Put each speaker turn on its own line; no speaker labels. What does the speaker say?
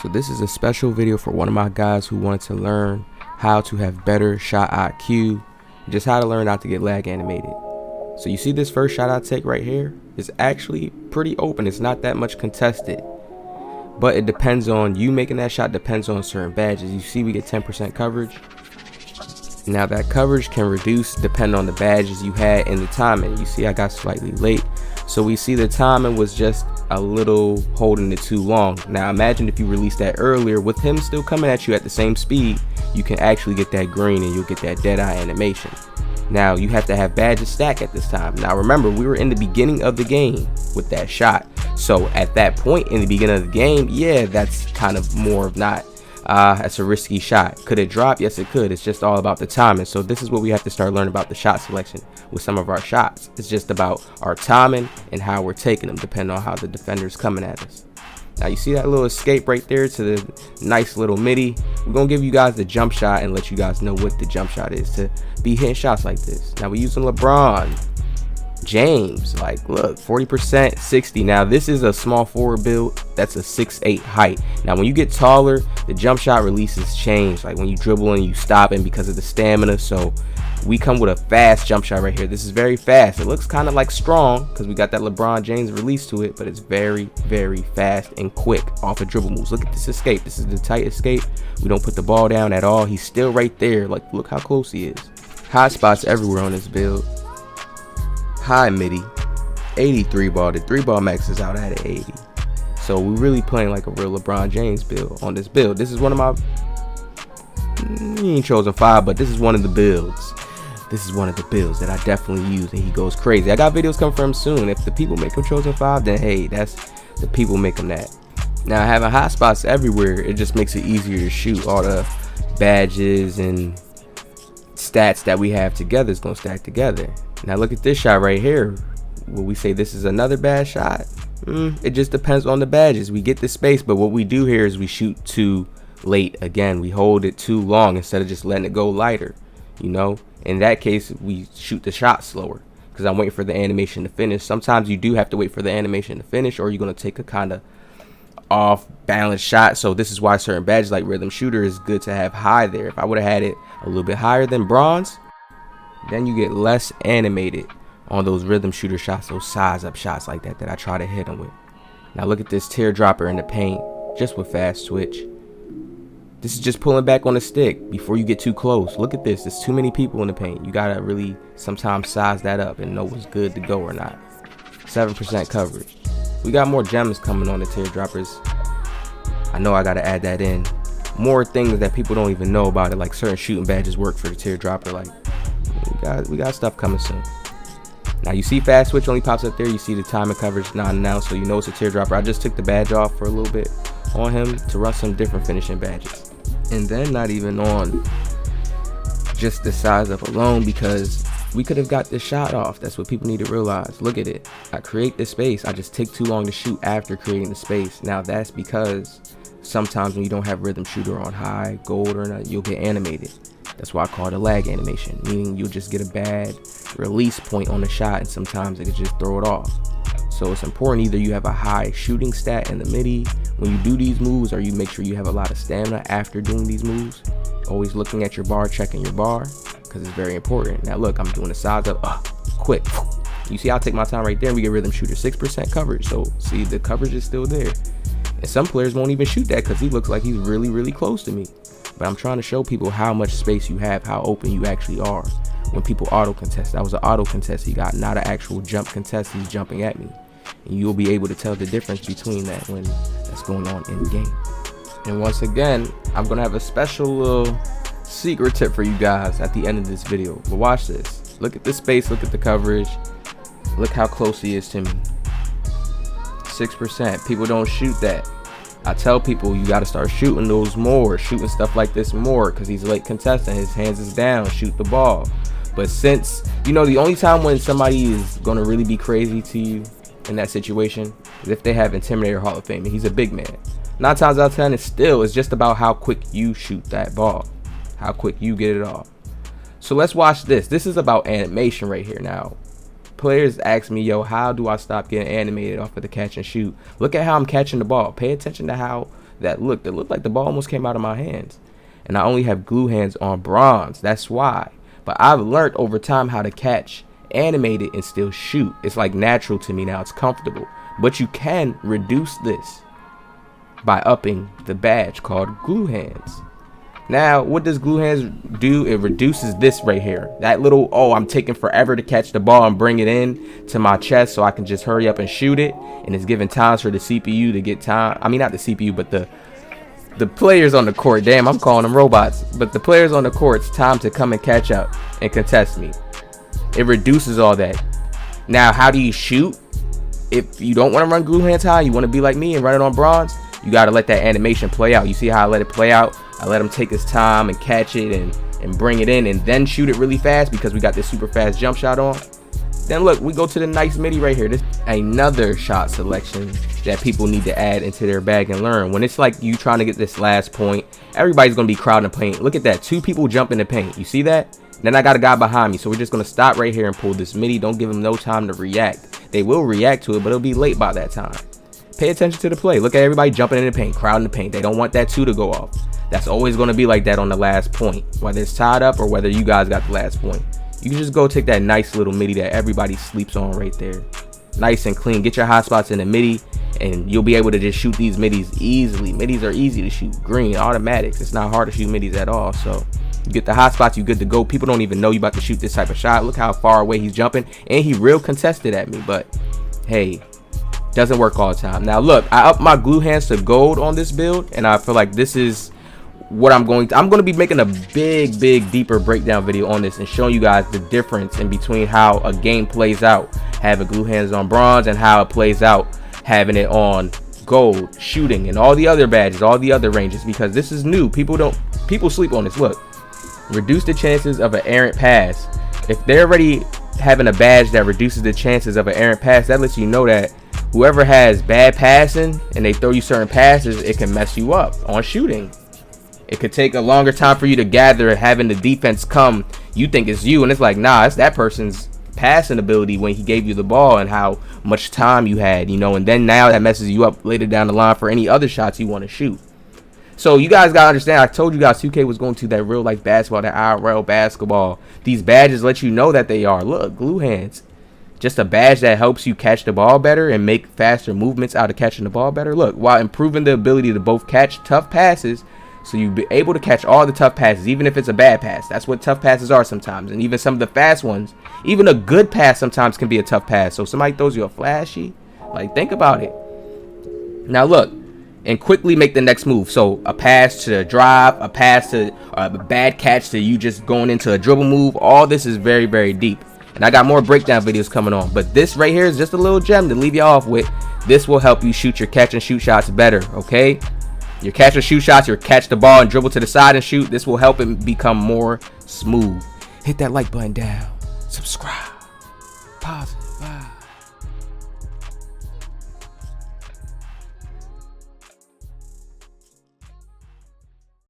So this is a special video for one of my guys who wanted to learn how to have better shot IQ, just how to learn not to get lag animated. So you see this first shot I take right here is actually pretty open. It's not that much contested, but it depends on you making that shot, depends on certain badges. You see we get 10% coverage. Now that coverage can reduce depending on the badges you had in the timing. You see I got slightly late, so we see the timing was just a little holding it too long. Now imagine if you released that earlier with him still coming at you at the same speed, you can actually get that green and you'll get that dead eye animation. Now you have to have badges stacked at this time. Now remember, we were in the beginning of the game with that shot, so at that point in the beginning of the game, yeah, that's kind of more of not that's a risky shot. Could it drop? Yes, it could. It's just all about the timing. So this is what we have to start learning about the shot selection with some of our shots. It's just about our timing and how we're taking them, depending on how the defender's coming at us. Now you see that little escape right there to the nice little midi. We're gonna give you guys the jump shot and let you guys know what the jump shot is to be hitting shots like this. Now we're using LeBron James, like look, 40%, 60. Now this is a small forward build. That's a 6'8" height. Now when you get taller, the jump shot releases change, like when you dribble and you stop, and because of the stamina. So we come with a fast jump shot right here. This is very fast. It looks kind of like strong because we got that LeBron James release to it, but it's very, very fast and quick off of dribble moves. Look at this escape. This is the tight escape. We don't put the ball down at all. He's still right there. Like look how close he is. Hot spots everywhere on this build. High midi, 83 ball. The 3-ball max is out at 80. So we're really playing like a real LeBron James build on this build. This is one of my, he ain't chosen 5, but this is one of the builds. This is one of the builds that I definitely use, and he goes crazy. I got videos coming from him soon. If the people make him chosen 5, then hey, that's the people make him that. Now having hot spots everywhere, it just makes it easier to shoot. All the badges and stats that we have together is gonna stack together. Now look at this shot right here. Will we say this is another bad shot? It just depends on the badges. We get the space, but what we do here is we shoot too late. Again, we hold it too long instead of just letting it go lighter. You know, in that case, we shoot the shot slower because I'm waiting for the animation to finish. Sometimes you do have to wait for the animation to finish, or you're gonna take a kind of off balance shot. So this is why certain badges like rhythm shooter is good to have high there. If I would have had it a little bit higher than bronze, then you get less animated on those rhythm shooter shots, those size up shots like that I try to hit them with. Now look at this teardropper in the paint, just with fast switch. This is just pulling back on the stick before you get too close. Look at this, there's too many people in the paint. You gotta really sometimes size that up and know what's good to go or not. 7% coverage. We got more gems coming on the teardroppers. I know I gotta add that in. More things that people don't even know about it, like certain shooting badges work for the teardropper. Like we got stuff coming soon. Now you see fast switch only pops up there. You see the time and coverage not announced, so you know it's a teardropper. I just took the badge off for a little bit on him to run some different finishing badges, and then not even on just the size up alone, because we could have got this shot off. That's what people need to realize. Look at it. I create the space. I just take too long to shoot after creating the space. Now that's because sometimes when you don't have rhythm shooter on high, gold or not, you'll get animated. That's why I call it a lag animation, meaning you'll just get a bad release point on the shot and sometimes it can just throw it off. So it's important either you have a high shooting stat in the midi when you do these moves, or you make sure you have a lot of stamina after doing these moves. Always looking at your bar, checking your bar, because it's very important. Now look, I'm doing the size up, quick. You see I'll take my time right there and we get rhythm shooter, 6% coverage. So see, the coverage is still there. And some players won't even shoot that because he looks like he's really, really close to me. But I'm trying to show people how much space you have, how open you actually are. When people auto contest, that was an auto contest he got, not an actual jump contest. He's jumping at me, and you'll be able to tell the difference between that when that's going on in game. And once again, I'm gonna have a special little secret tip for you guys at the end of this video. But watch this. Look at the space, look at the coverage, look how close he is to me. 6%. People don't shoot that. I tell people you got to start shooting those more, shooting stuff like this more, because he's late contestant, his hands is down, shoot the ball. But since, you know, the only time when somebody is going to really be crazy to you in that situation is if they have Intimidator Hall of Fame and he's a big man. 9 times out of 10, it's just about how quick you shoot that ball, how quick you get it off. So let's watch this. This is about animation right here. Now players ask me, yo, how do I stop getting animated off of the catch and shoot? Look at how I'm catching the ball. Pay attention to how that looked like the ball almost came out of my hands. And I only have glue hands on bronze. That's why. But I've learned over time how to catch, animate it, and still shoot. It's like natural to me now. It's comfortable. But you can reduce this by upping the badge called glue hands. Now, what does glue hands do? It reduces this right here. That little, oh, I'm taking forever to catch the ball and bring it in to my chest so I can just hurry up and shoot it. And it's giving times for the CPU to get time. I mean, not the CPU, but the players on the court. Damn, I'm calling them robots. But the players on the court's time to come and catch up and contest me. It reduces all that. Now, how do you shoot? If you don't want to run glue hands high, you want to be like me and run it on bronze, you got to let that animation play out. You see how I let it play out? I let him take his time and catch it and bring it in and then shoot it really fast because we got this super fast jump shot on. Then look, we go to the nice MIDI right here. This another shot selection that people need to add into their bag and learn. When it's like you trying to get this last point, everybody's going to be crowding the paint. Look at that. 2 people jump in the paint. You see that? Then I got a guy behind me. So we're just going to stop right here and pull this MIDI. Don't give them no time to react. They will react to it, but it'll be late by that time. Pay attention to the play. Look at everybody jumping in the paint, crowding the paint. They don't want that 2 to go off. That's always going to be like that on the last point, whether it's tied up or whether you guys got the last point. You can just go take that nice little MIDI that everybody sleeps on right there. Nice and clean. Get your hot spots in the MIDI and you'll be able to just shoot these MIDIs easily. MIDIs are easy to shoot. Green, automatics. It's not hard to shoot MIDIs at all. So you get the hot spots, you good to go. People don't even know you about to shoot this type of shot. Look how far away he's jumping. And he real contested at me. But hey, doesn't work all the time. Now look, I upped my glue hands to gold on this build. And I feel like this is what I'm going to be making a big deeper breakdown video on this and showing you guys the difference in between how a game plays out having glue hands on bronze and how it plays out having it on gold, shooting, and all the other badges, all the other ranges, because this is new. People sleep on this. Look, reduce the chances of an errant pass. If they're already having a badge that reduces the chances of an errant pass, that lets you know that whoever has bad passing and they throw you certain passes, it can mess you up on shooting. It could take a longer time for you to gather, having the defense come. You think it's you, and it's like, nah, it's that person's passing ability when he gave you the ball and how much time you had, you know, and then now that messes you up later down the line for any other shots you want to shoot. So you guys got to understand, I told you guys 2K was going to that real life basketball, that IRL basketball. These badges let you know that they are. Look, glue hands. Just a badge that helps you catch the ball better and make faster movements out of catching the ball better. Look, while improving the ability to both catch tough passes, so you'll be able to catch all the tough passes, even if it's a bad pass. That's what tough passes are sometimes. And even some of the fast ones, even a good pass sometimes can be a tough pass. So if somebody throws you a flashy, like, think about it. Now look, and quickly make the next move. So a pass to drive, a pass to a bad catch to you just going into a dribble move. All this is very deep. And I got more breakdown videos coming on. But this right here is just a little gem to leave you off with. This will help you shoot your catch and shoot shots better, okay? Your catch and shoot shots, your catch the ball and dribble to the side and shoot. This will help it become more smooth. Hit that like button down. Subscribe. Positive vibe.